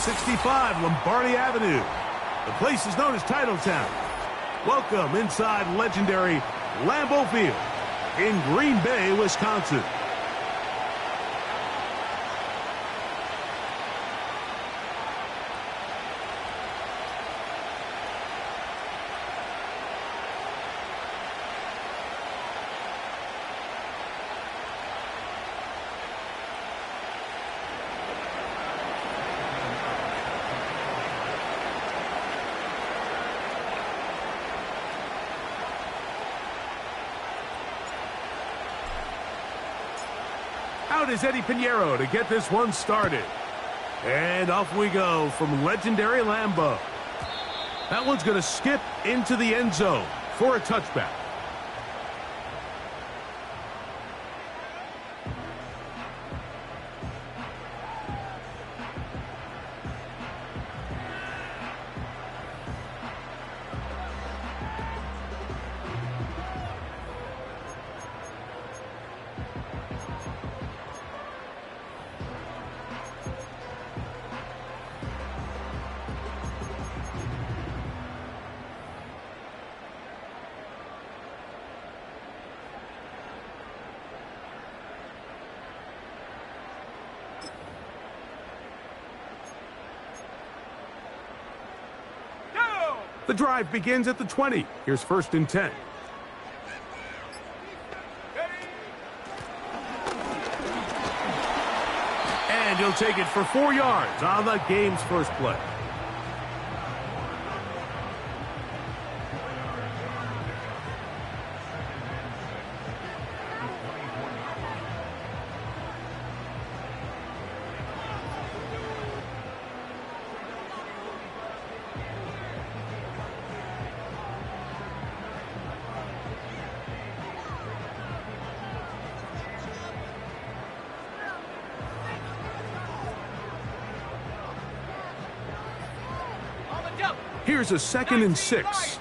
65 Lombardi Avenue. The place is known as Titletown. Welcome inside legendary Lambeau Field in Green Bay, Wisconsin. Out is Eddie Pinheiro to get this one started. And off we go from legendary Lambeau. That one's going to skip into the end zone for a touchback. The drive begins at the 20. Here's 1st and 10. And he'll take it for 4 yards on the game's first play. Here's a 2nd and 6.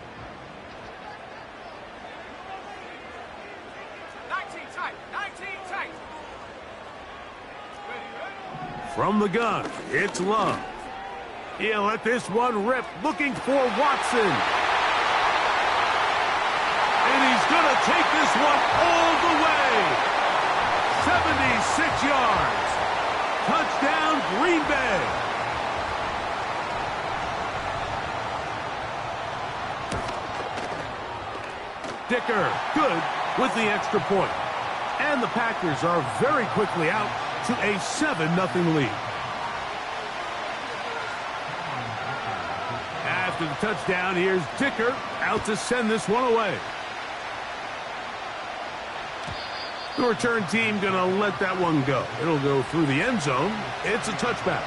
From the gun, it's Love. He'll let this one rip, looking for Watson. And he's going to take this one all the way. 76 yards. Touchdown, Green Bay. Dicker, good with the extra point. And the Packers are very quickly out to a 7-0 lead. After the touchdown, here's Dicker out to send this one away. The return team going to let that one go. It'll go through the end zone. It's a touchback.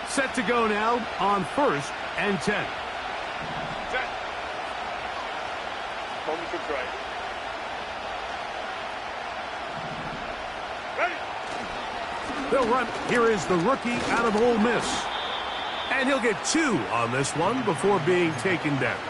Set to go now on 1st and 10. Set. Moment to try. Ready. They'll run. Here is the rookie out of Ole Miss. And he'll get 2 on this one before being taken down.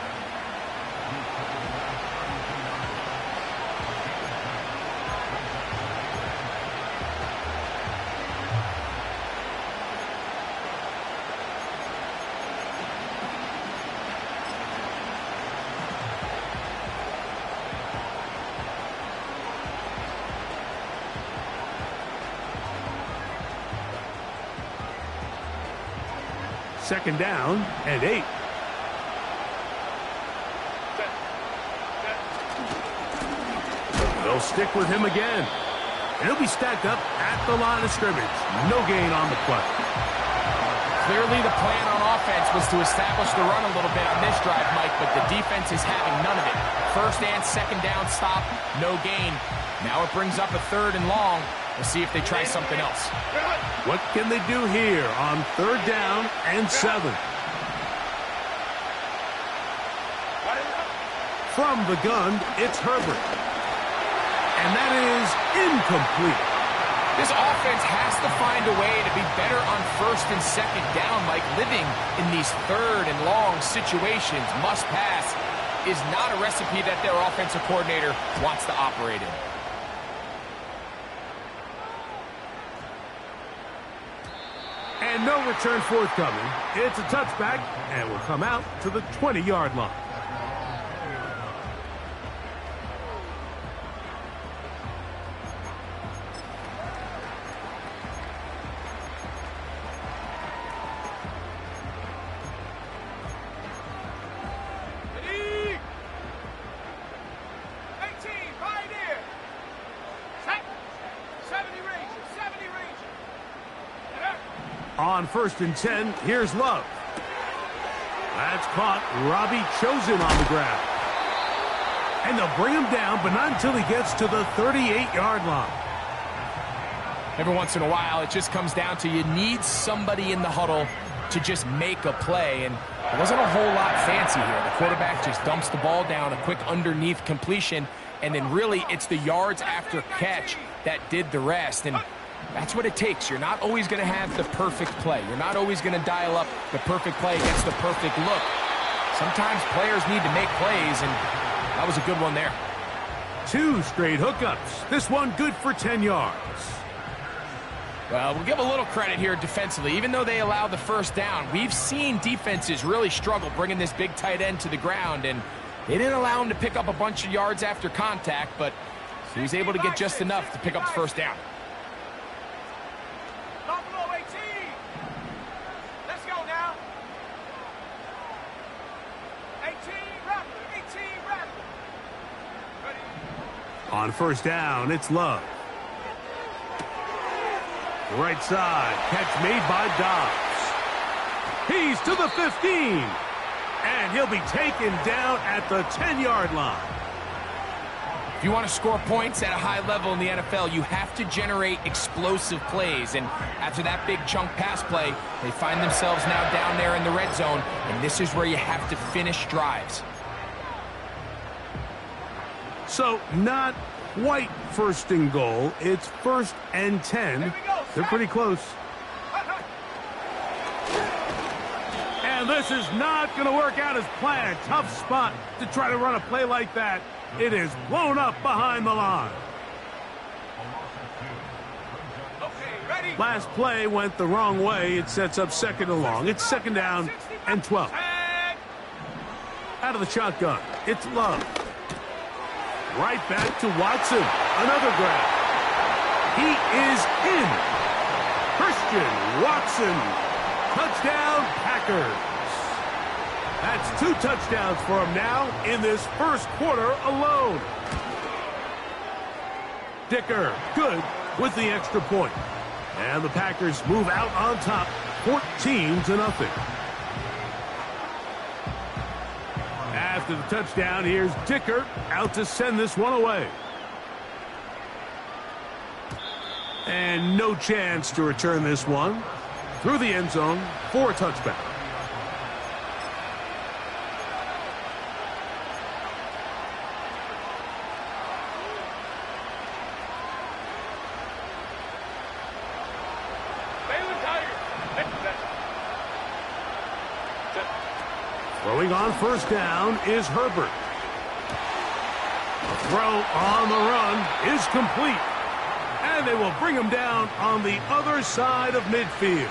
Second down and 8. They'll stick with him again. And he'll be stacked up at the line of scrimmage. No gain on the play. Clearly the plan on offense was to establish the run a little bit on this drive, Mike, but the defense is having none of it. First and second down stop, no gain. Now it brings up a 3rd and long. We'll see if they try something else. What can they do here on 3rd down and 7? From the gun, it's Herbert. And that is incomplete. This offense has to find a way to be better on 1st and 2nd down, Mike. Living in these 3rd and long situations, must pass, is not a recipe that their offensive coordinator wants to operate in. And no return forthcoming. It's a touchback, and will come out to the 20-yard line. On 1st and 10, here's Love. That's caught. Robbie Chosen on the ground. And they'll bring him down, but not until he gets to the 38-yard line. Every once in a while, it just comes down to you need somebody in the huddle to just make a play, and it wasn't a whole lot fancy here. The quarterback just dumps the ball down, a quick underneath completion, and then really it's the yards after catch that did the rest. And that's what it takes. You're not always going to have the perfect play. You're not always going to dial up the perfect play against the perfect look. Sometimes players need to make plays, and that was a good one there. 2 straight hookups. This one good for 10 yards. Well, we'll give a little credit here defensively. Even though they allowed the 1st down, we've seen defenses really struggle bringing this big tight end to the ground, and they didn't allow him to pick up a bunch of yards after contact, but he was able to get just enough to pick up the 1st down. On 1st down, it's Love. Right side, catch made by Dobbs. He's to the 15. And he'll be taken down at the 10-yard line. If you want to score points at a high level in the NFL, you have to generate explosive plays. And after that big chunk pass play, they find themselves now down there in the red zone. And this is where you have to finish drives. So not quite 1st and goal. It's 1st and 10. They're pretty close. And this is not going to work out as planned. Tough spot to try to run a play like that. It is blown up behind the line. Last play went the wrong way. It sets up 2nd and long. It's 2nd down and 12. Out of the shotgun, it's Love. Right back to Watson. Another grab. He is in. Christian Watson. Touchdown, Packers. That's 2 touchdowns for him now in this 1st quarter alone. Dicker, good with the extra point. And the Packers move out on top, 14-0. After the touchdown, here's Dicker out to send this one away. And no chance to return this one through the end zone for a touchback. Throwing on 1st down is Herbert. The throw on the run is complete. And they will bring him down on the other side of midfield.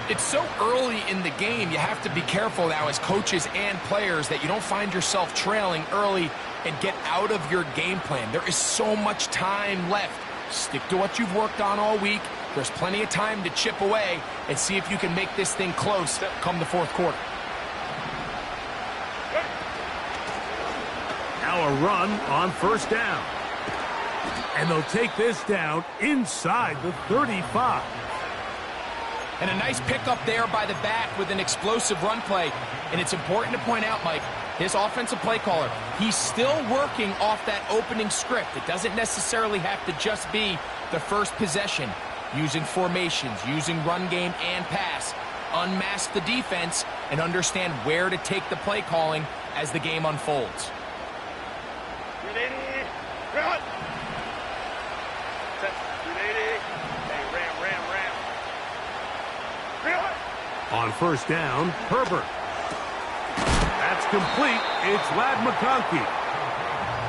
It's so early in the game, you have to be careful now as coaches and players that you don't find yourself trailing early and get out of your game plan. There is so much time left. Stick to what you've worked on all week. There's plenty of time to chip away and see if you can make this thing close come the 4th quarter. Now a run on 1st down. And they'll take this down inside the 35. And a nice pickup there by the back with an explosive run play. And it's important to point out, Mike, his offensive play caller, he's still working off that opening script. It doesn't necessarily have to just be the first possession. Using formations, using run game and pass. Unmask the defense and understand where to take the play calling as the game unfolds. On first down, Herbert. That's complete. It's Ladd McConkey.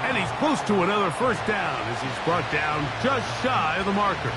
And he's close to another first down as he's brought down just shy of the marker.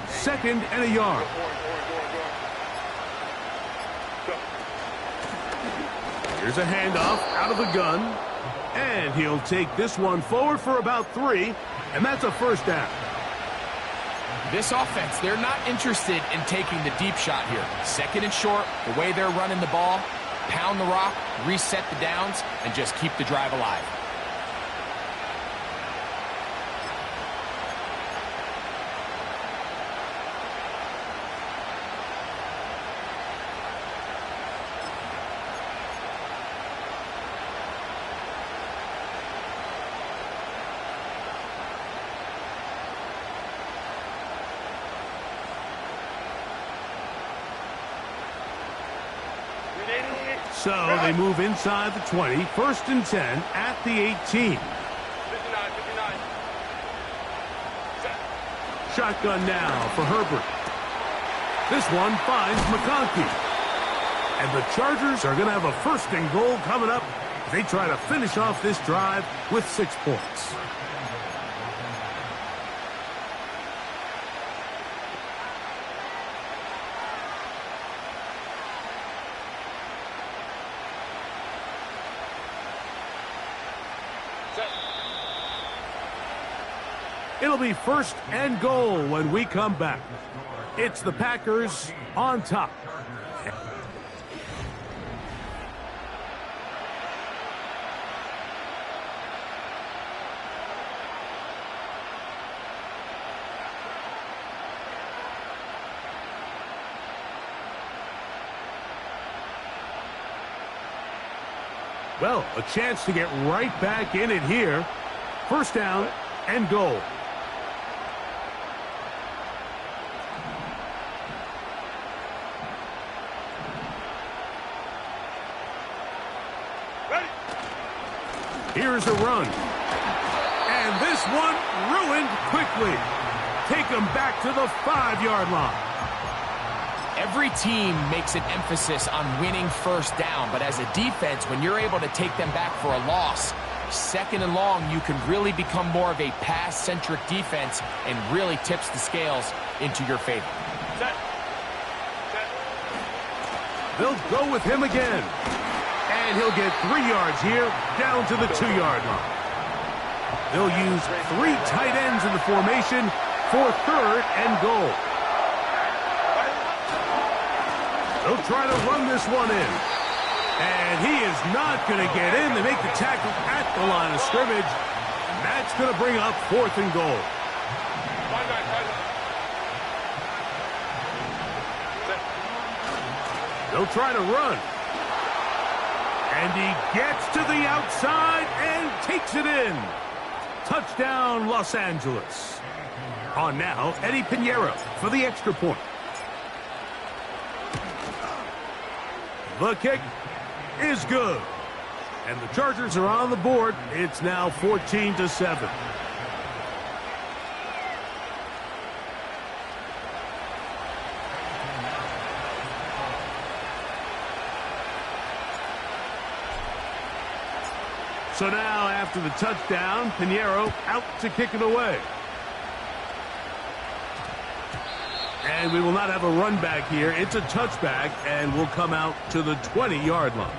Second and a yard. Here's a handoff out of the gun. And he'll take this one forward for about 3. And that's a first down. This offense, they're not interested in taking the deep shot here. Second and short, the way they're running the ball, pound the rock, reset the downs, and just keep the drive alive. So they move inside the 20, first and 10 at the 18. 59. Shotgun now for Herbert. This one finds McConkey. And the Chargers are going to have a first and goal coming up. They try to finish off this drive with 6 points. It'll be first and goal when we come back. It's the Packers on top. Well, a chance to get right back in it here. First down and goal. Here's a run. And this one ruined quickly. Take them back to the 5-yard line. Every team makes an emphasis on winning first down, but as a defense, when you're able to take them back for a loss, second and long, you can really become more of a pass-centric defense and really tips the scales into your favor. They'll go with him again. And he'll get 3 yards here, down to the 2-yard line. They'll use 3 tight ends in the formation for third and goal. They'll try to run this one in. And he is not going to get in. They make the tackle at the line of scrimmage. And that's going to bring up fourth and goal. They'll try to run. And he gets to the outside and takes it in. Touchdown, Los Angeles. On now, Eddie Pinheiro for the extra point. The kick is good. And the Chargers are on the board. It's now 14-7. So now, after the touchdown, Pinheiro out to kick it away. And we will not have a run back here. It's a touchback, and we'll come out to the 20-yard line.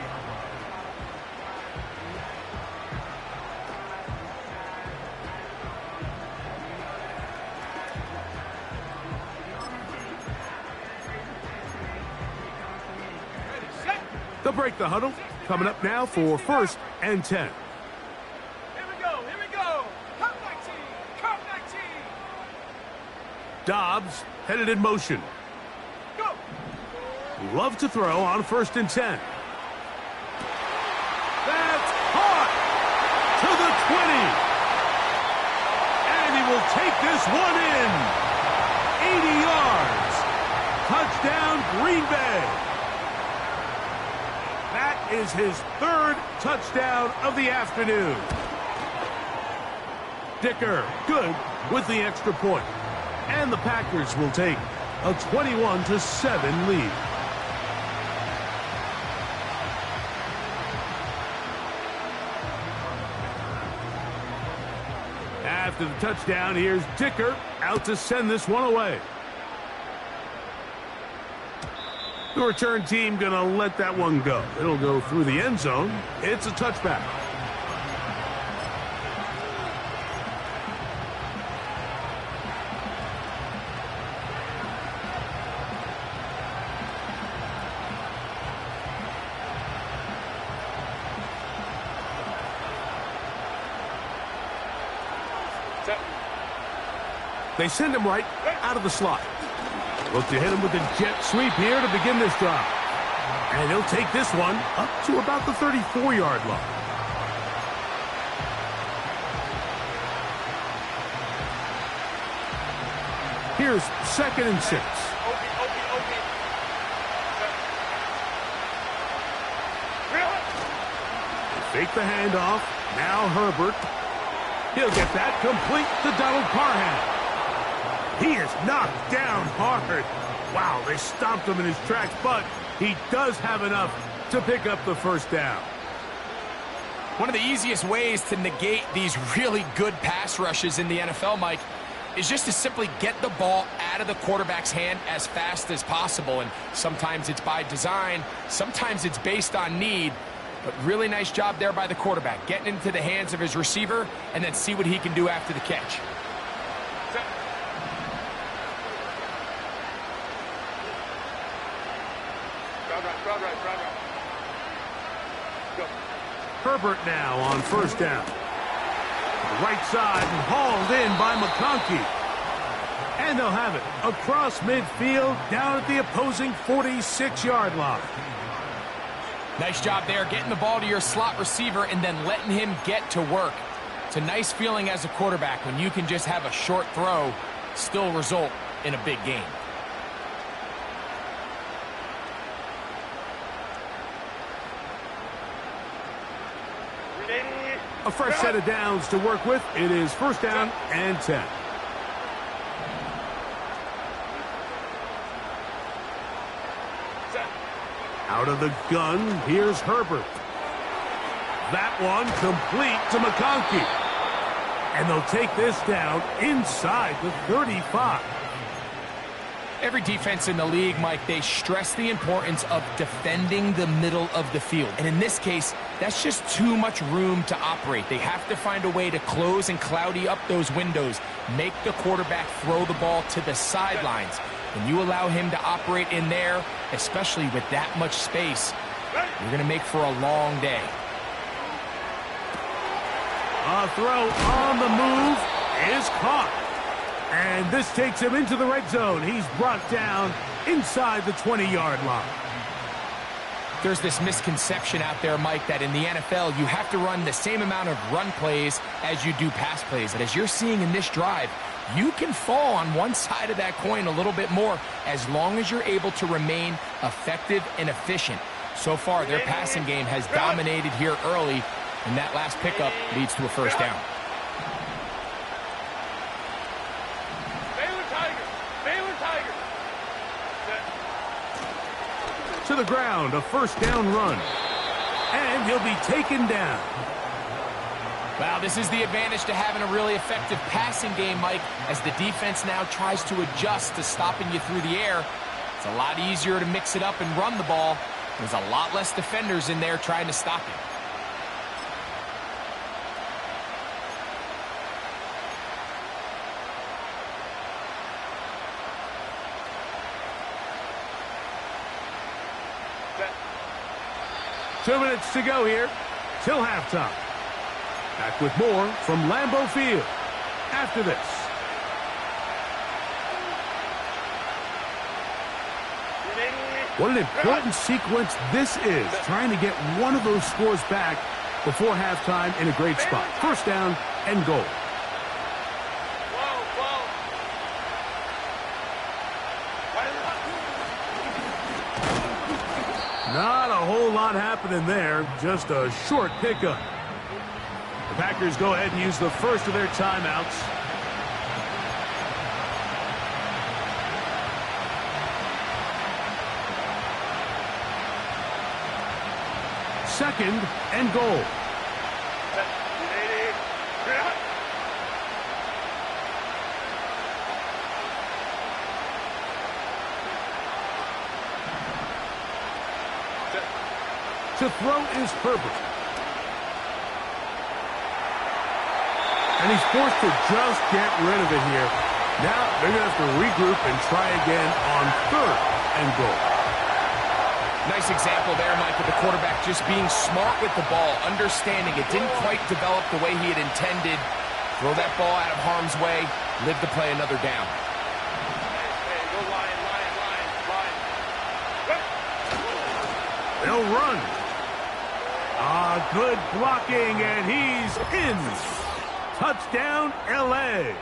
They'll break the huddle. Coming up now for 1st and 10. Here we go. Come back team. Dobbs headed in motion. Go. Love to throw on 1st and 10. That's caught to the 20. And he will take this one in. 80 yards. Touchdown, Green Bay. That is his 3rd touchdown of the afternoon. Dicker, good with the extra point. And the Packers will take a 21-7 lead. After the touchdown, here's Dicker out to send this one away. The return team going to let that one go. It'll go through the end zone. It's a touchback. They send him right out of the slot. Look to hit him with a jet sweep here to begin this drive. And he'll take this one up to about the 34-yard line. Here's 2nd and 6. Fake the handoff. Now Herbert. He'll get that complete to Donald Parham. He is knocked down hard. Wow, they stopped him in his tracks, but he does have enough to pick up the 1st down. One of the easiest ways to negate these really good pass rushes in the NFL, Mike, is just to simply get the ball out of the quarterback's hand as fast as possible. And sometimes it's by design, sometimes it's based on need. But really nice job there by the quarterback, getting into the hands of his receiver and then see what he can do after the catch. Herbert now on 1st down. The right side and hauled in by McConkey. And they'll have it across midfield down at the opposing 46-yard line. Nice job there, getting the ball to your slot receiver and then letting him get to work. It's a nice feeling as a quarterback when you can just have a short throw still result in a big game. A fresh set of downs to work with. It is 1st down and 10. Out of the gun, here's Herbert. That one complete to McConkey. And they'll take this down inside the 35. Every defense in the league, Mike, they stress the importance of defending the middle of the field. And in this case, that's just too much room to operate. They have to find a way to close and cloudy up those windows, make the quarterback throw the ball to the sidelines. When you allow him to operate in there, especially with that much space, you're going to make for a long day. A throw on the move is caught. And this takes him into the red zone. He's brought down inside the 20-yard line. There's this misconception out there, Mike, that in the NFL, you have to run the same amount of run plays as you do pass plays. And as you're seeing in this drive, you can fall on one side of that coin a little bit more as long as you're able to remain effective and efficient. So far, their passing game has dominated here early, and that last pickup leads to a 1st down. To the ground, a 1st down run. And he'll be taken down. Well, this is the advantage to having a really effective passing game, Mike, as the defense now tries to adjust to stopping you through the air. It's a lot easier to mix it up and run the ball. There's a lot less defenders in there trying to stop you. Two minutes to go here till halftime. Back with more from Lambeau Field after this. What an important sequence this is, trying to get one of those scores back before halftime in a great spot. First down and goal. Not a whole lot happening there, just a short pickup. The Packers go ahead and use the first of their timeouts. Second and goal. To throw is Herbert. And he's forced to just get rid of it here. Now they're going to have to regroup and try again on third and goal. Nice example there, Mike, of the quarterback just being smart with the ball, understanding it didn't quite develop the way he had intended. Throw that ball out of harm's way, live to play another down. Go line. They'll run. Good blocking, and he's in. Touchdown, L.A.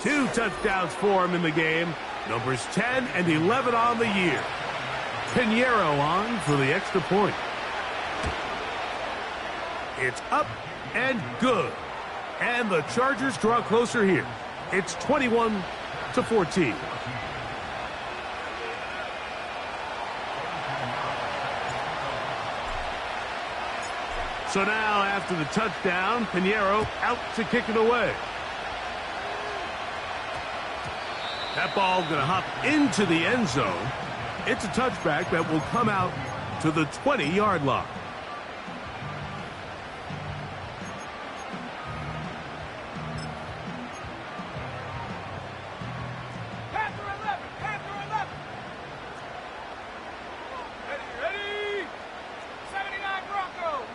2 touchdowns for him in the game. Numbers 10 and 11 on the year. Pinheiro on for the extra point. It's up and good. And the Chargers draw closer here. It's 21-14. So now, after the touchdown, Pinheiro out to kick it away. That ball going to hop into the end zone. It's a touchback that will come out to the 20-yard line. Panther 11. Ready. 79 Bronco.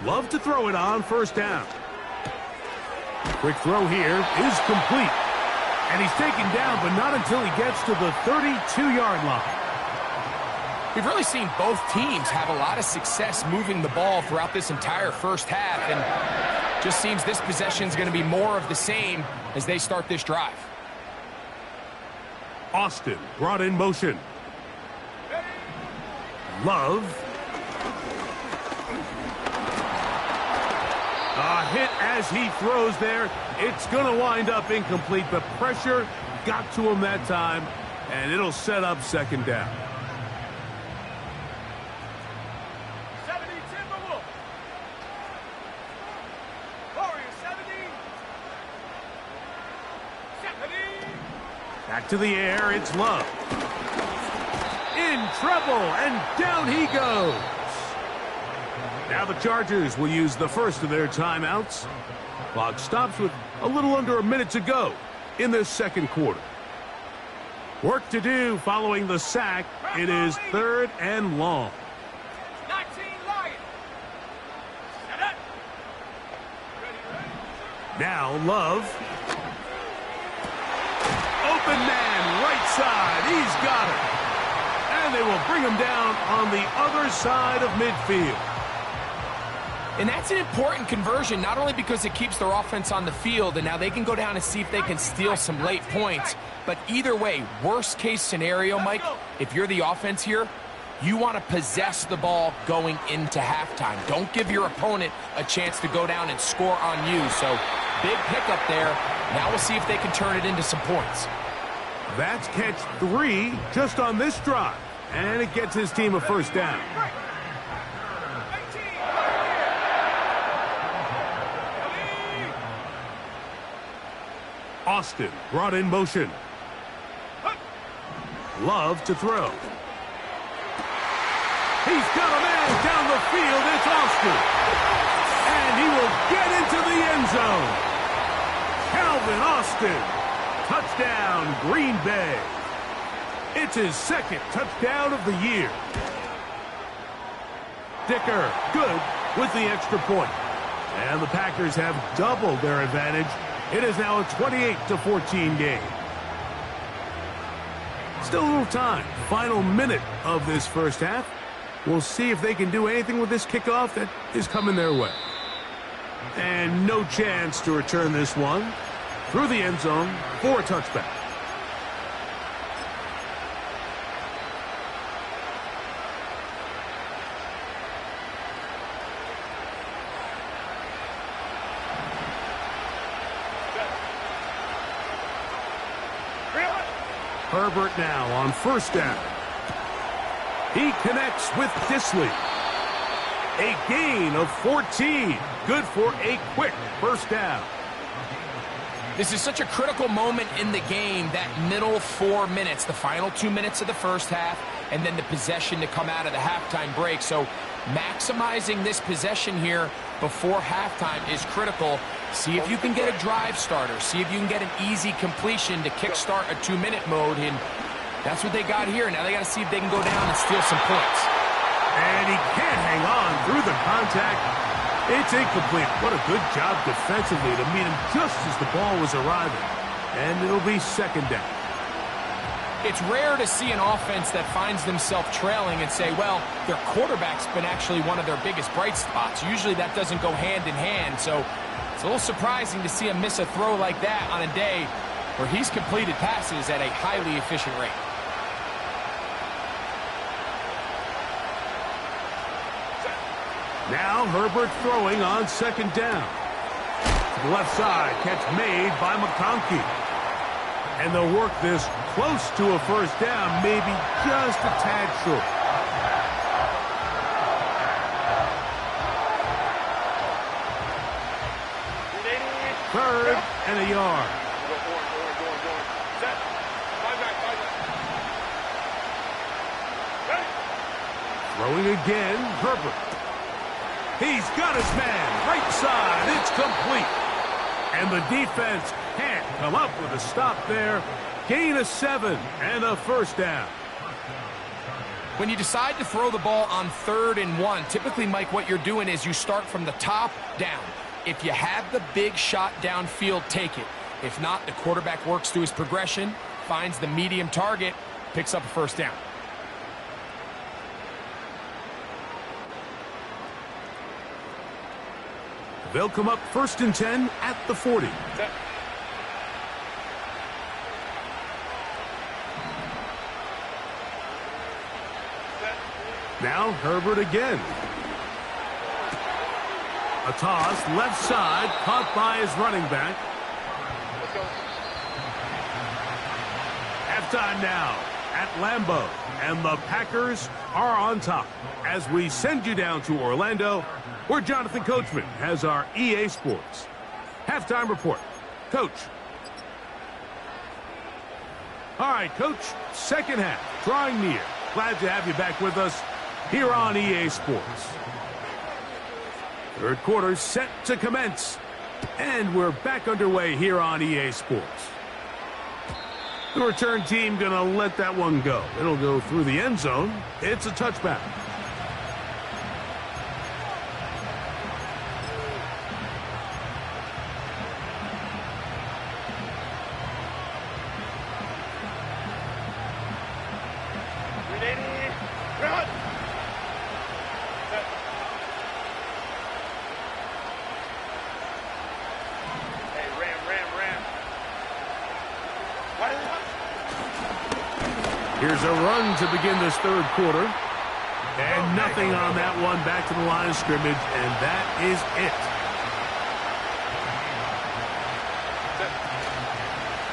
Love to throw it on first down. Quick throw here is complete. And he's taken down, but not until he gets to the 32-yard line. We've really seen both teams have a lot of success moving the ball throughout this entire first half, and just seems this possession is going to be more of the same as they start this drive. Austin brought in motion. Love. A hit as he throws there. It's going to wind up incomplete. The pressure got to him that time, and it'll set up second down. 70 Timberwolves. Warriors 70. Back to the air, it's Love. In trouble, and down he goes. Now the Chargers will use the first of their timeouts. Clock stops with a little under a minute to go in this second quarter. Work to do following the sack. It is third and long. 19 Lions. Set up. Ready. Now Love. Open man, right side. He's got it. And they will bring him down on the other side of midfield. And that's an important conversion, not only because it keeps their offense on the field, and now they can go down and see if they can steal some late points. But either way, worst case scenario, Mike, if you're the offense here, you want to possess the ball going into halftime. Don't give your opponent a chance to go down and score on you. So big pickup there. Now we'll see if they can turn it into some points. That's catch 3 just on this drive. And it gets his team a first down. Austin brought in motion. Love to throw. He's got a man down the field. It's Austin. And he will get into the end zone. Calvin Austin. Touchdown, Green Bay. It's his second touchdown of the year. Dicker, good with the extra point. And the Packers have doubled their advantage. It is now a 28-14 game. Still a little time. Final minute of this first half. We'll see if they can do anything with this kickoff that is coming their way. And no chance to return this one through the end zone for a touchback. Herbert now on first down. He connects with Dissly. A gain of 14. Good for a quick first down. This is such a critical moment in the game, that middle 4 minutes, the final 2 minutes of the first half, and then the possession to come out of the halftime break. So maximizing this possession here before halftime is critical. See if you can get a drive starter. See if you can get an easy completion to kickstart a 2-minute mode. And that's what they got here. Now they got to see if they can go down and steal some points. And he can't hang on through the contact. It's incomplete. What a good job defensively to meet him just as the ball was arriving. And it'll be second down. It's rare to see an offense that finds themselves trailing and say, well, their quarterback's been actually one of their biggest bright spots. Usually that doesn't go hand in hand. So it's a little surprising to see him miss a throw like that on a day where he's completed passes at a highly efficient rate. Now Herbert throwing on second down. To the left side, catch made by McConkey. And they'll work this close to a first down, maybe just a tad short. Third and a yard. Throwing again, Herbert. He's got his man, right side, it's complete. And the defense can't come up with a stop there. Gain of 7 and a first down. When you decide to throw the ball on 3rd and 1, typically, Mike, what you're doing is you start from the top down. If you have the big shot downfield, take it. If not, the quarterback works through his progression, finds the medium target, picks up a first down. They'll come up 1st and 10 at the 40. Now Herbert again. A toss, left side, caught by his running back. Halftime now at Lambeau, and the Packers are on top as we send you down to Orlando, where Jonathan Coachman has our EA Sports halftime report. Coach. All right, Coach, second half, drawing near. Glad to have you back with us here on EA Sports. Third quarter set to commence, and we're back underway here on EA Sports. The return team gonna let that one go. It'll go through the end zone. It's a touchback. Here's a run to begin this third quarter. And nothing on that one, back to the line of scrimmage, and that is it.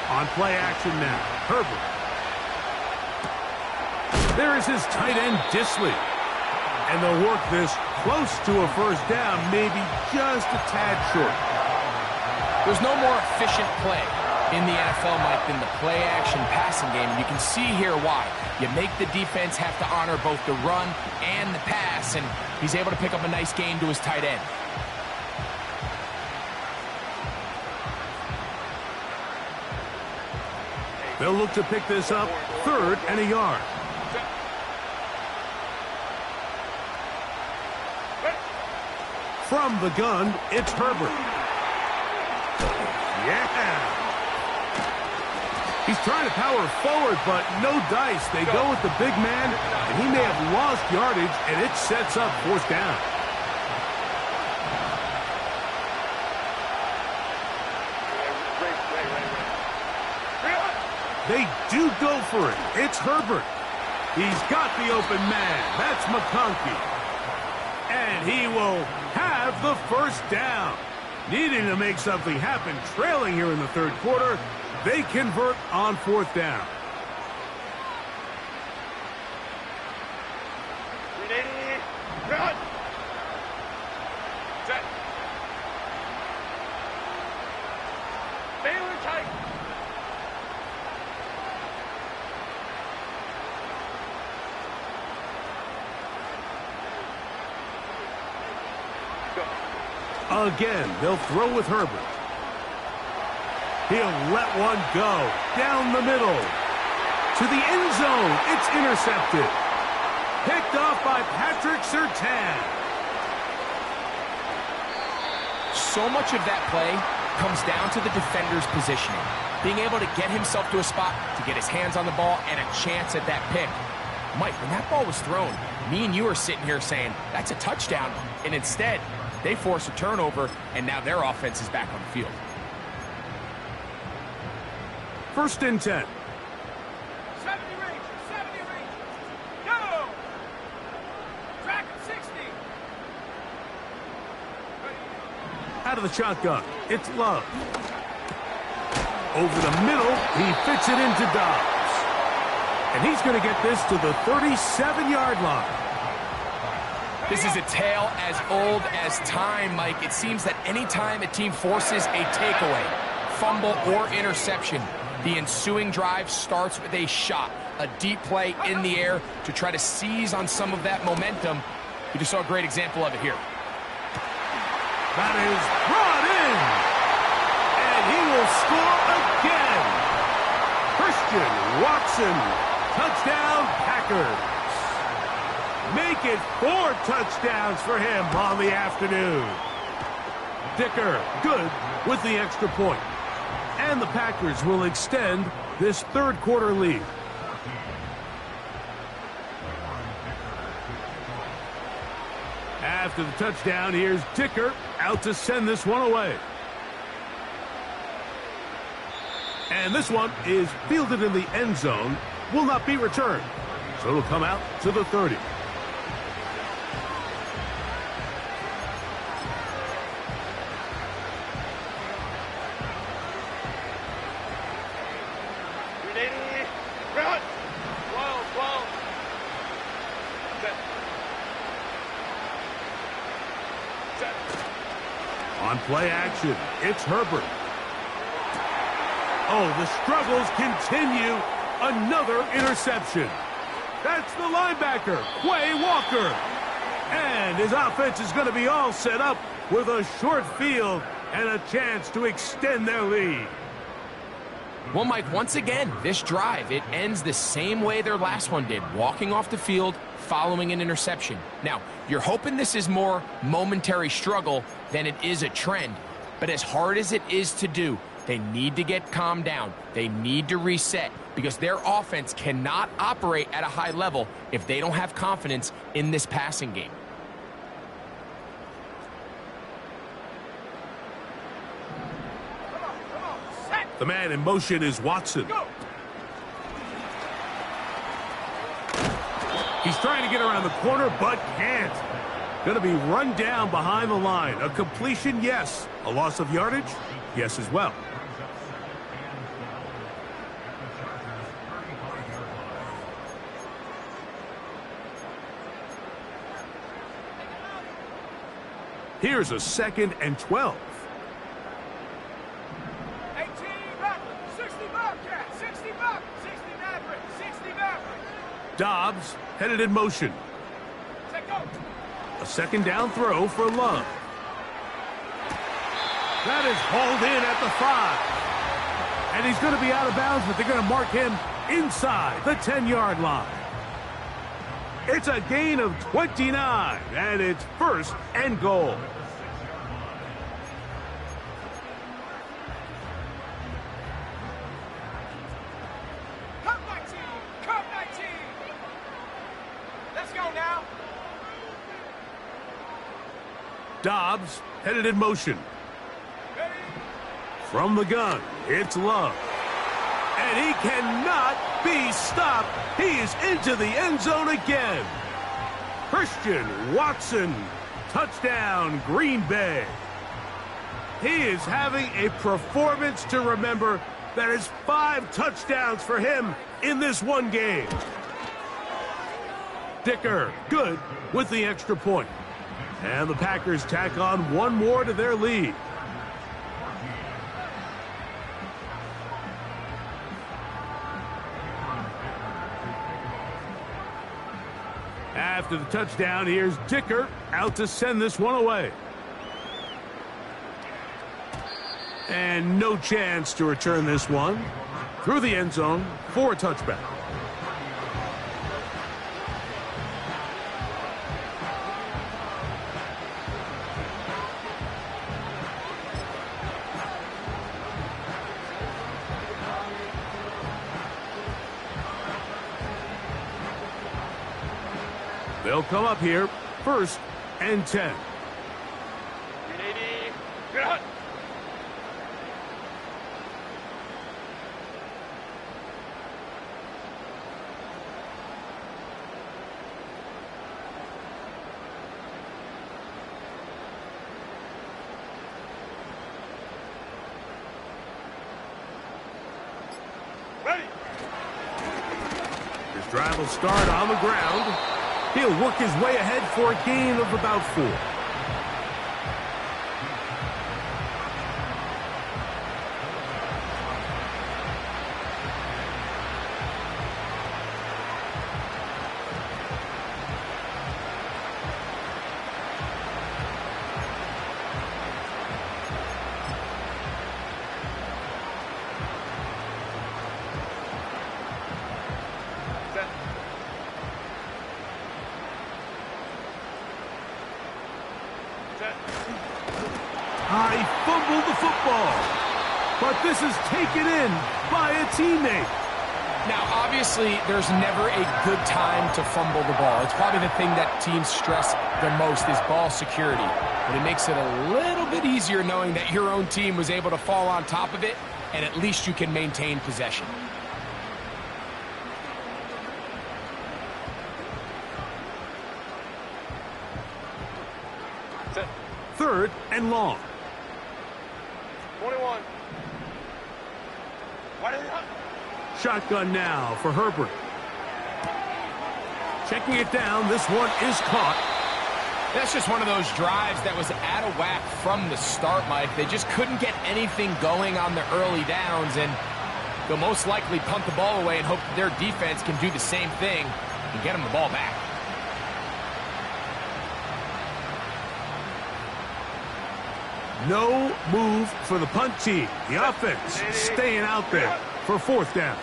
On play action now, Herbert. There is his tight end, Dissly. And they'll work this close to a first down, maybe just a tad short. There's no more efficient play in the NFL, Mike, than the play-action passing game. And you can see here why. You make the defense have to honor both the run and the pass, and he's able to pick up a nice gain to his tight end. They'll look to pick this up, 3rd and a yard. From the gun, it's Herbert. Yeah! He's trying to power forward, but no dice. They go with the big man, and he may have lost yardage, and it sets up 4th down. They do go for it. It's Herbert. He's got the open man. That's McConkey. And he will have the 1st down. Needing to make something happen, trailing here in the 3rd quarter, they convert on 4th down. Run! Set. Baylor tight. Again, they'll throw with Herbert. He'll let one go down the middle. To the end zone, it's intercepted. Picked off by Patrick Surtain. So much of that play comes down to the defender's positioning. Being able to get himself to a spot, to get his hands on the ball, and a chance at that pick. Mike, when that ball was thrown, me and you are sitting here saying, that's a touchdown. And instead, they force a turnover, and now their offense is back on the field. 1st and 10. 70 Rangers, go! Track at 60. Out of the shotgun, it's Love. Over the middle, he fits it into Dobbs. And he's going to get this to the 37-yard line. This is a tale as old as time, Mike. It seems that anytime a team forces a takeaway, fumble, or interception, the ensuing drive starts with a shot, a deep play in the air to try to seize on some of that momentum. We just saw a great example of it here. That is brought in. And he will score again. Christian Watson, touchdown Packers. Make it 4 touchdowns for him on the afternoon. Dicker, good with the extra point. And the Packers will extend this 3rd quarter lead. After the touchdown, here's Dicker out to send this one away. And this one is fielded in the end zone, will not be returned. So it'll come out to the 30. Run! 12. Set. On play action, it's Herbert. Oh, the struggles continue. Another interception. That's the linebacker, Quay Walker. And his offense is going to be all set up with a short field and a chance to extend their lead. Well, Mike, once again, this drive, it ends the same way their last one did, walking off the field, following an interception. Now, you're hoping this is more momentary struggle than it is a trend, but as hard as it is to do, they need to get calmed down. They need to reset because their offense cannot operate at a high level if they don't have confidence in this passing game. The man in motion is Watson. Go! He's trying to get around the corner, but can't. Going to be run down behind the line. A completion, yes. A loss of yardage, yes as well. Here's a 2nd and 12. 18, back. Dobbs headed in motion. A second down throw for Love. That is hauled in at the 5. And he's going to be out of bounds, but they're going to mark him inside the 10-yard line. It's a gain of 29, and it's first and goal. Come 19! Come 19! Let's go now! Dobbs headed in motion. From the gun, it's Love. And he cannot be stopped. He is into the end zone again. Christian Watson, touchdown, Green Bay. He is having a performance to remember. That is 5 touchdowns for him in this one game. Dicker, good with the extra point. And the Packers tack on one more to their lead. After the touchdown, here's Dicker out to send this one away. And no chance to return this one through the end zone for a touchback. They'll come up here, 1st and 10. 380. Good hunt. Ready. His drive will start on the ground. He'll work his way ahead for a gain of about 4. He fumbled the football, but this is taken in by a teammate. Now, obviously, there's never a good time to fumble the ball. It's probably the thing that teams stress the most is ball security. But it makes it a little bit easier knowing that your own team was able to fall on top of it, and at least you can maintain possession. Set. 3rd and long. 21. Why did it hunt? Shotgun now for Herbert. Checking it down. This one is caught. That's just one of those drives that was out of whack from the start, Mike. They just couldn't get anything going on the early downs, and they'll most likely punt the ball away and hope that their defense can do the same thing and get them the ball back. No move for the punt team. The offense staying out there for 4th down.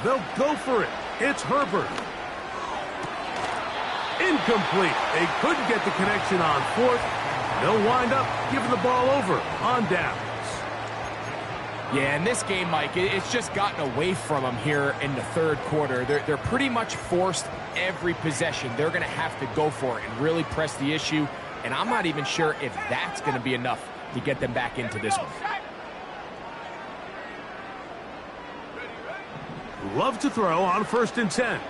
They'll go for it. It's Herbert. Incomplete. They couldn't get the connection on 4th. They'll wind up giving the ball over on downs. Yeah, in this game, Mike, it's just gotten away from them here in the 3rd quarter. They're pretty much forced every possession. They're going to have to go for it and really press the issue. And I'm not even sure if that's going to be enough to get them back into this one. Love to throw on 1st and 10.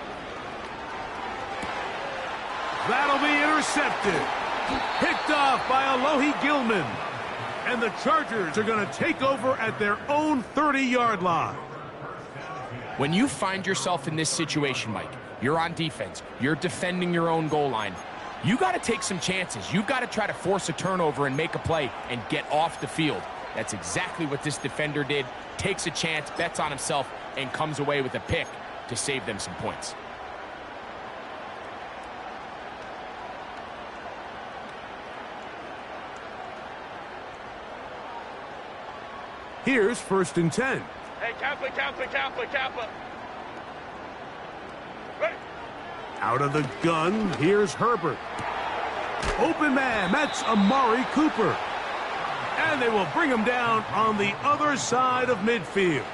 That'll be intercepted. Picked off by Alohi Gilman. And the Chargers are going to take over at their own 30-yard line. When you find yourself in this situation, Mike, you're on defense, you're defending your own goal line, you got to take some chances. You've got to try to force a turnover and make a play and get off the field. That's exactly what this defender did. Takes a chance, bets on himself, and comes away with a pick to save them some points. Here's 1st and 10. Hey, Kaplan. Ready. Out of the gun, here's Herbert. Open man, that's Amari Cooper. And they will bring him down on the other side of midfield.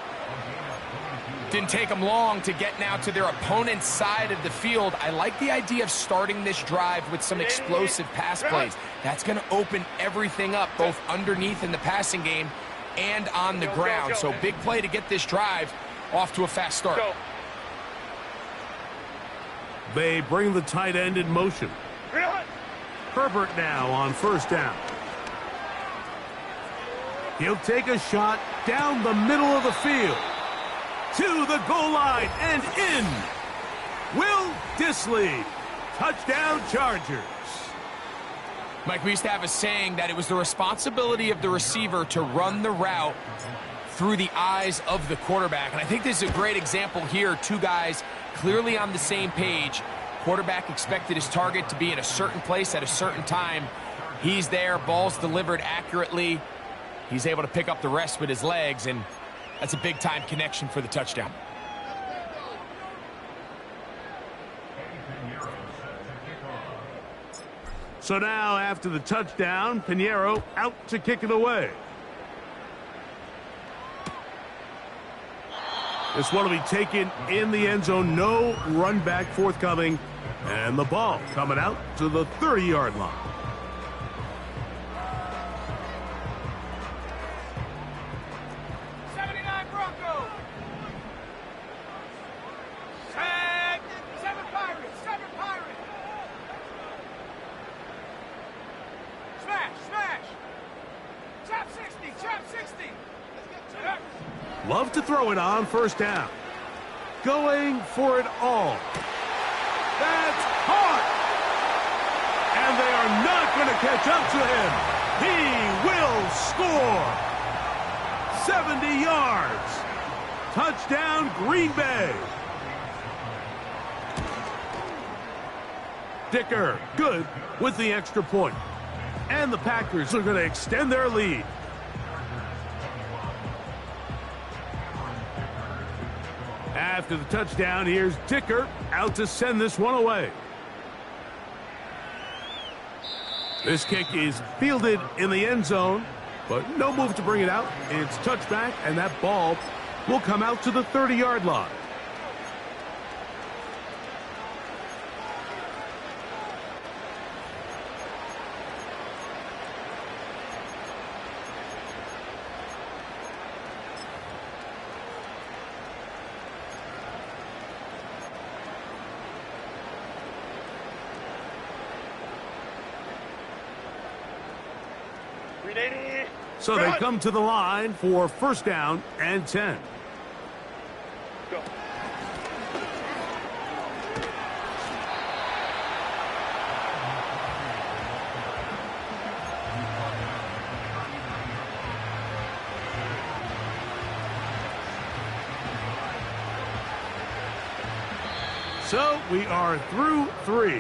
Didn't take them long to get now to their opponent's side of the field. I like the idea of starting this drive with some explosive pass plays. That's going to open everything up, both underneath in the passing game and on the ground. So big play to get this drive off to a fast start. They bring the tight end in motion. Herbert now on 1st down. He'll take a shot down the middle of the field. To the goal line and in. Will Dissly. Touchdown Chargers. Mike, we used to have a saying that it was the responsibility of the receiver to run the route through the eyes of the quarterback. And I think this is a great example here. Two guys clearly on the same page. Quarterback expected his target to be in a certain place at a certain time. He's there, ball's delivered accurately. He's able to pick up the rest with his legs, and that's a big-time connection for the touchdown. So now, after the touchdown, Pinheiro out to kick it away. This one will be taken in the end zone. No run back forthcoming. And the ball coming out to the 30-yard line. Love to throw it on 1st down. Going for it all. That's hard. And they are not going to catch up to him. He will score. 70 yards. Touchdown, Green Bay. Dicker, good with the extra point. And the Packers are going to extend their lead. After the touchdown, here's Dicker out to send this one away. This kick is fielded in the end zone, but no move to bring it out. It's touchback, and that ball will come out to the 30-yard line. So they come to the line for 1st down and 10. Go. So we are through 3.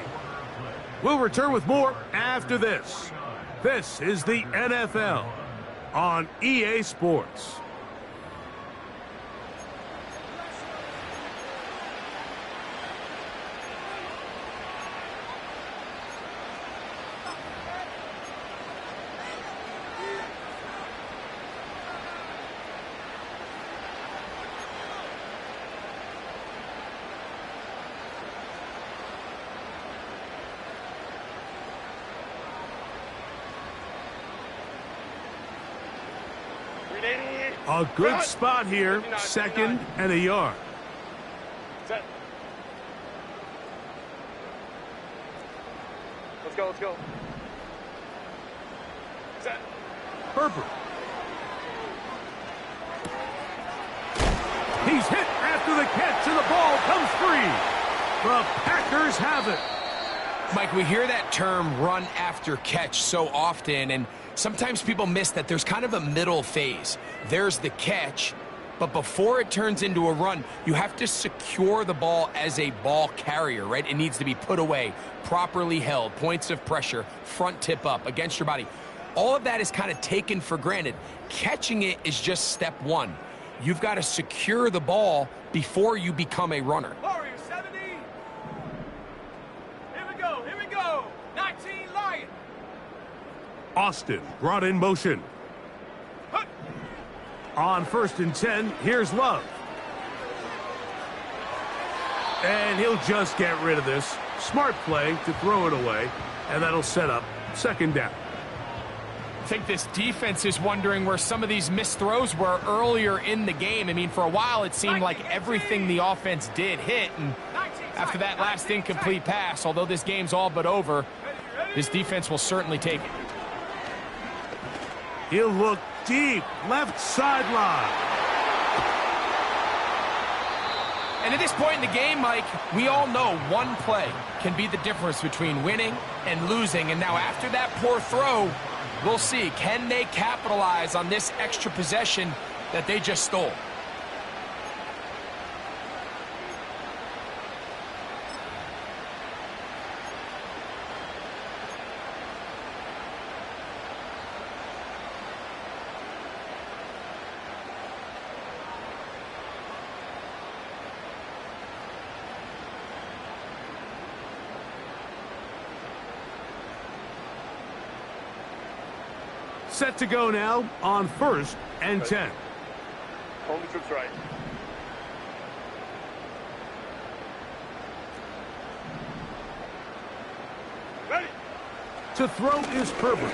We'll return with more after this. This is the NFL on EA Sports. A good spot here, 2nd and a yard. Set. Let's go. Set. Herbert. He's hit after the catch, and the ball comes free. The Packers have it. Mike, we hear that term run after catch so often, and sometimes people miss that there's kind of a middle phase. There's the catch, but before it turns into a run, you have to secure the ball as a ball carrier, right? It needs to be put away, properly held, points of pressure, front tip up against your body. All of that is kind of taken for granted. Catching it is just step one. You've got to secure the ball before you become a runner. Warrior 70. Here we go. 19 Lion. Austin brought in motion. On 1st and 10, here's Love. And he'll just get rid of this. Smart play to throw it away, and that'll set up 2nd down. I think this defense is wondering where some of these missed throws were earlier in the game. I mean, for a while it seemed like everything the offense did hit, and after that last incomplete pass, although this game's all but over, this defense will certainly take it. He'll look deep, left sideline. And at this point in the game, Mike, we all know one play can be the difference between winning and losing. And now after that poor throw, we'll see, can they capitalize on this extra possession that they just stole? Set to go now on 1st and 10. Home troops right. Ready. To throw is Herbert.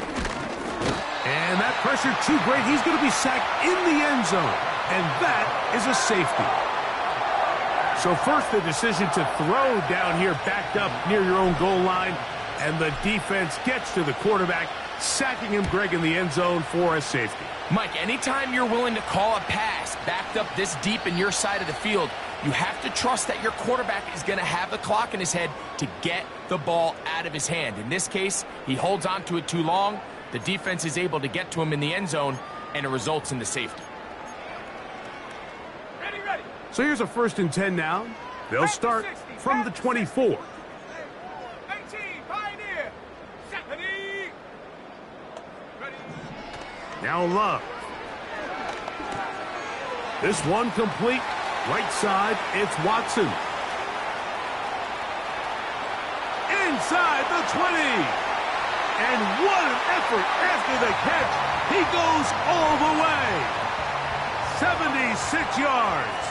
And that pressure too great. He's going to be sacked in the end zone. And that is a safety. So first the decision to throw down here backed up near your own goal line. And the defense gets to the quarterback, sacking him, Greg, in the end zone for a safety. Mike, anytime you're willing to call a pass backed up this deep in your side of the field, you have to trust that your quarterback is going to have the clock in his head to get the ball out of his hand. In this case, he holds on to it too long. The defense is able to get to him in the end zone, and it results in the safety. Ready. So here's a 1st and 10 now. They'll start from the 24. Now Love. This one complete. Right side, it's Watson. Inside the 20. And what an effort after the catch. He goes all the way. 76 yards.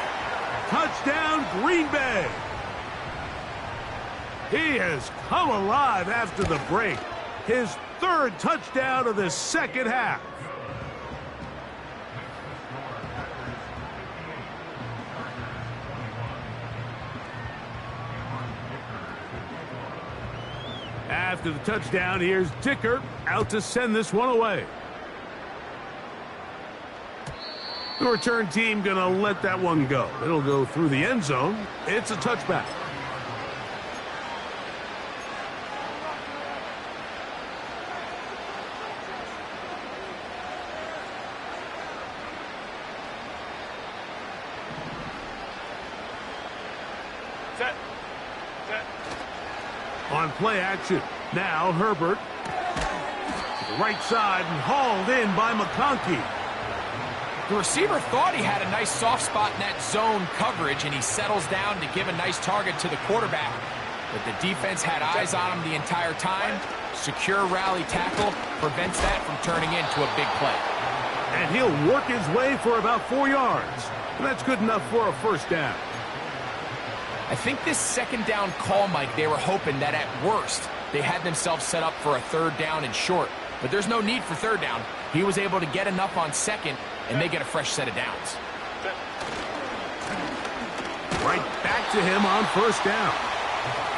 Touchdown, Green Bay. He has come alive after the break. His 3rd touchdown of the 2nd half. After the touchdown, here's Dicker out to send this one away. The return team going to let that one go. It'll go through the end zone. It's a touchback. Set. On play action. Now Herbert. To the right side and hauled in by McConkey. The receiver thought he had a nice soft spot in that zone coverage, and he settles down to give a nice target to the quarterback. But the defense had eyes on him the entire time. Secure rally tackle prevents that from turning into a big play. And he'll work his way for about 4 yards. And that's good enough for a 1st down. I think this 2nd down call, Mike, they were hoping that at worst they had themselves set up for a 3rd down and short. But there's no need for 3rd down. He was able to get enough on 2nd, and they get a fresh set of downs. Right back to him on 1st down.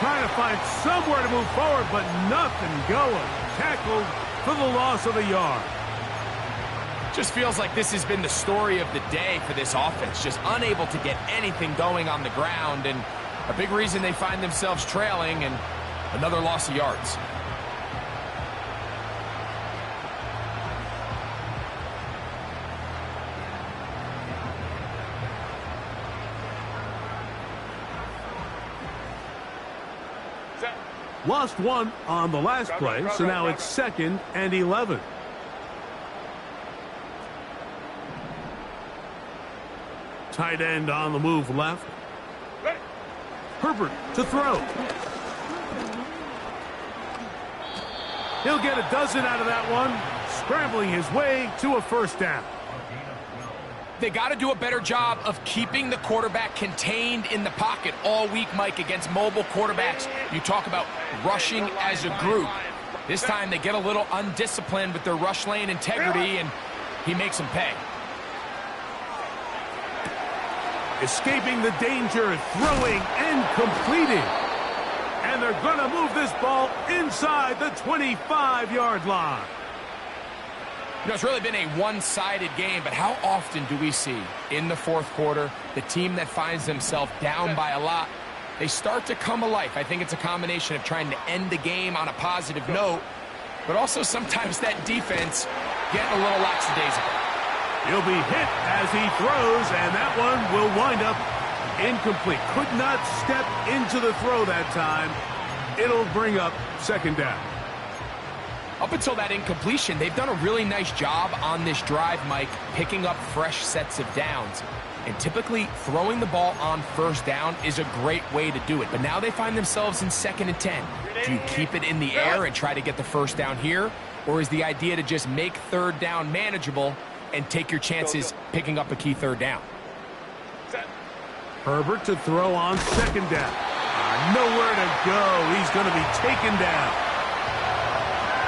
Trying to find somewhere to move forward, but nothing going. Tackled for the loss of a yard. Just feels like this has been the story of the day for this offense. Just unable to get anything going on the ground, and a big reason they find themselves trailing, and Another loss of yards. Lost one on the last play, so now it's 2nd and 11. Tight end on the move left. Herbert to throw. He'll get a dozen out of that one, scrambling his way to a first down. They got to do a better job of keeping the quarterback contained in the pocket all week, Mike, against mobile quarterbacks. You talk about rushing as a group. This time they get a little undisciplined with their rush lane integrity, and he makes them pay. Escaping the danger, throwing and completing. And they're going to move this ball inside the 25-yard line. You know, it's really been a one-sided game, but how often do we see in the fourth quarter the team that finds themselves down by a lot, they start to come alive? I think it's a combination of trying to end the game on a positive note, but also sometimes that defense getting a little lackadaisical. He'll be hit as he throws, and that one will wind up incomplete. Could not step into the throw that time. It'll bring up 2nd down. Up until that incompletion, they've done a really nice job on this drive, Mike, picking up fresh sets of downs. And typically, throwing the ball on first down is a great way to do it. But now they find themselves in 2nd and 10. Do you keep it in the air and try to get the first down here? Or is the idea to just make 3rd down manageable and take your chances picking up a key 3rd down? Herbert to throw on 2nd down. Nowhere to go. He's going to be taken down.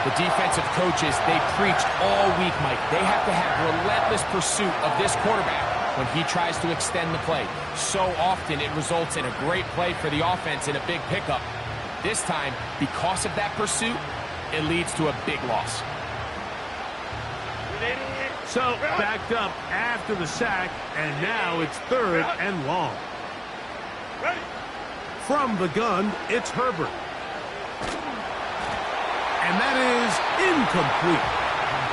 The defensive coaches, they preach all week, Mike. They have to have relentless pursuit of this quarterback when he tries to extend the play. So often it results in a great play for the offense and a big pickup. This time, because of that pursuit, it leads to a big loss. So, backed up after the sack, and now it's 3rd and long. From the gun, it's Herbert. And that is incomplete.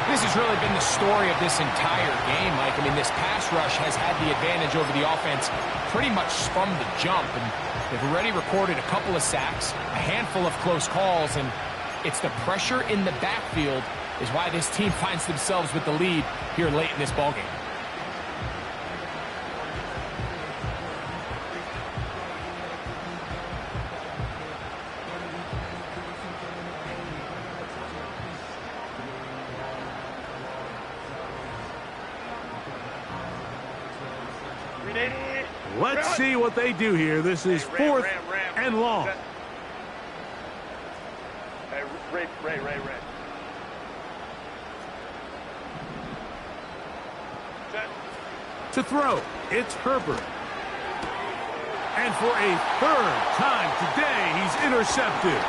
This has really been the story of this entire game, Mike. I mean, this pass rush has had the advantage over the offense pretty much from the jump. And they've already recorded a couple of sacks, a handful of close calls, and it's the pressure in the backfield is why this team finds themselves with the lead here late in this ballgame. Let's see what they do here. This is 4th and long. Ray. To throw, it's Herbert. And for a 3rd time today, he's intercepted.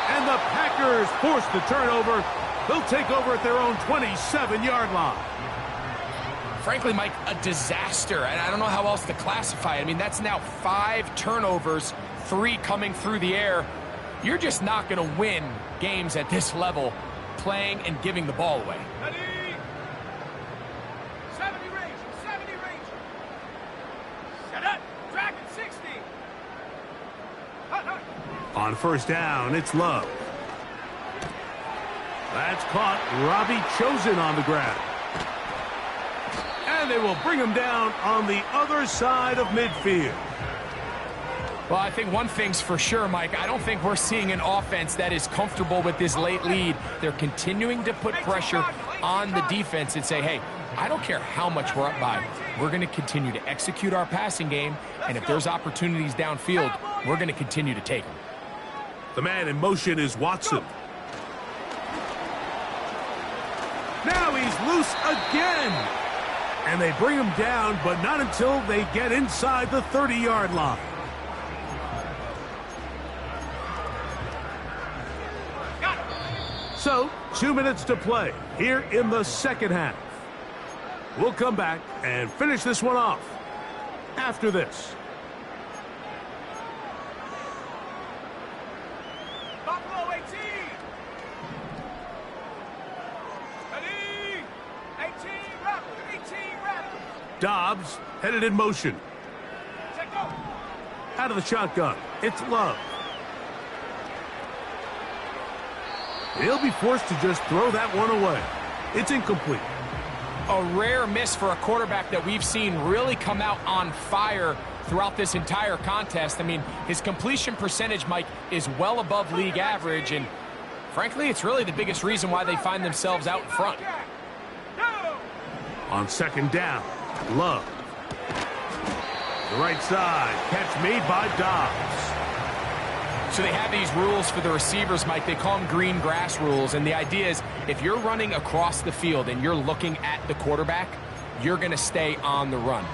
And the Packers force the turnover. They'll take over at their own 27-yard line. Frankly, Mike, a disaster. And I don't know how else to classify it. I mean, that's now 5 turnovers, 3 coming through the air. You're just not going to win games at this level playing and giving the ball away. 70 range. Set up. Dragon 60. On first down, it's Love. That's caught. Robbie Chosen on the grab. And they will bring him down on the other side of midfield. Well, I think one thing's for sure, Mike. I don't think we're seeing an offense that is comfortable with this late lead. They're continuing to put pressure on the defense and say, hey, I don't care how much we're up by. We're going to continue to execute our passing game, and if there's opportunities downfield, we're going to continue to take them. The man in motion is Watson. Now he's loose again. And they bring him down, but not until they get inside the 30-yard line. So, 2 minutes to play here in the second half. We'll come back and finish this one off after this. Dobbs headed in motion. Out of the shotgun, it's Love. He'll be forced to just throw that one away. It's incomplete. A rare miss for a quarterback that we've seen really come out on fire throughout this entire contest. I mean, his completion percentage, Mike, is well above league average, and frankly, it's really the biggest reason why they find themselves out in front. On second down, Love. The right side, catch made by Dobbs. So they have these rules for the receivers, Mike. They call them green grass rules, and the idea is if you're running across the field and you're looking at the quarterback, you're going to stay on the run.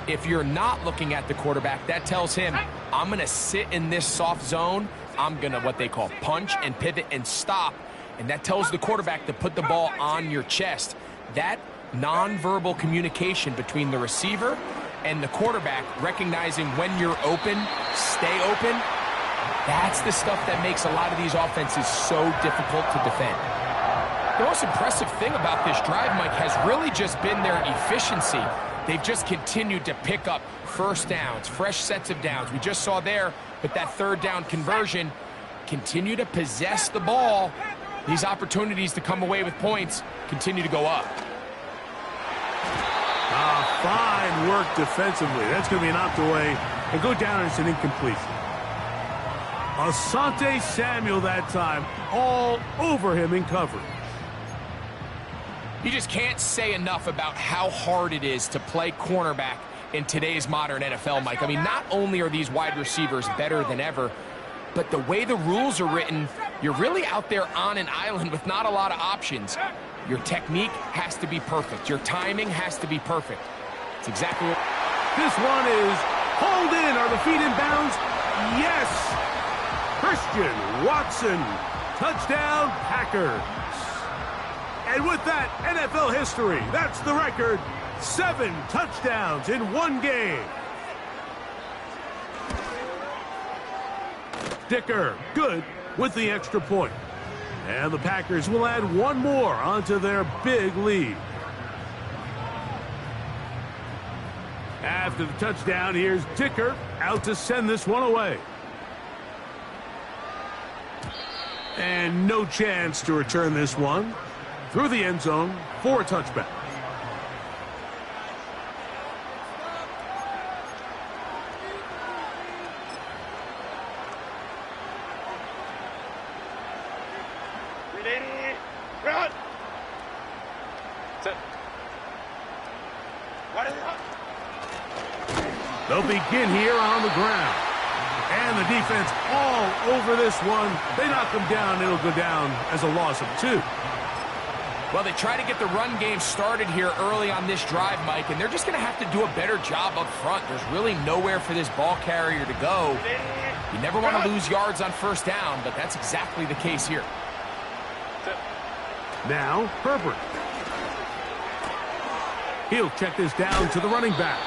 If you're not looking at the quarterback, that tells him, I'm going to sit in this soft zone. I'm going to what they call punch and pivot and stop, and that tells the quarterback to put the ball on your chest. That nonverbal communication between the receiver and the quarterback, recognizing when you're open, stay open, that's the stuff that makes a lot of these offenses so difficult to defend. The most impressive thing about this drive, Mike, has really just been their efficiency. They've just continued to pick up first downs, fresh sets of downs. We just saw there, but that third down conversion, continue to possess the ball. These opportunities to come away with points continue to go up. Fine work defensively. That's going to be knocked away and go down as an incompletion. Asante Samuel that time, all over him in coverage. You just can't say enough about how hard it is to play cornerback in today's modern NFL, Mike. I mean, not only are these wide receivers better than ever, but the way the rules are written, you're really out there on an island with not a lot of options. Your technique has to be perfect. Your timing has to be perfect. It's exactly what... This one is hauled in. Are the feet in bounds? Yes! Christian Watson, touchdown Packers. And with that, NFL history, that's the record. 7 touchdowns in one game. Dicker, good with the extra point. And the Packers will add one more onto their big lead. After the touchdown, here's Dicker out to send this one away. And no chance to return this one through the end zone for a touchback. Ready, run. Set. What is it? They'll begin here on the ground. And the defense all over this one. They knock them down. It'll go down as a loss of 2. Well, they try to get the run game started here early on this drive, Mike, and they're just going to have to do a better job up front. There's really nowhere for this ball carrier to go. You never want to lose yards on first down, but that's exactly the case here. Now, Herbert. He'll check this down to the running back.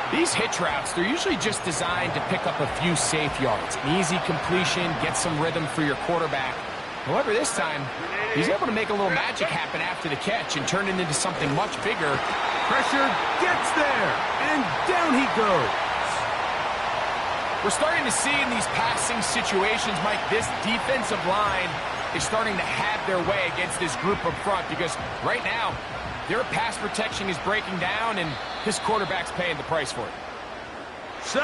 These hitch routes, they're usually just designed to pick up a few safe yards. An easy completion, get some rhythm for your quarterback. However, this time, he's able to make a little magic happen after the catch and turn it into something much bigger. Pressure gets there, and down he goes. We're starting to see in these passing situations, Mike, this defensive line is starting to have their way against this group up front because right now, their pass protection is breaking down, and this quarterback's paying the price for it. So...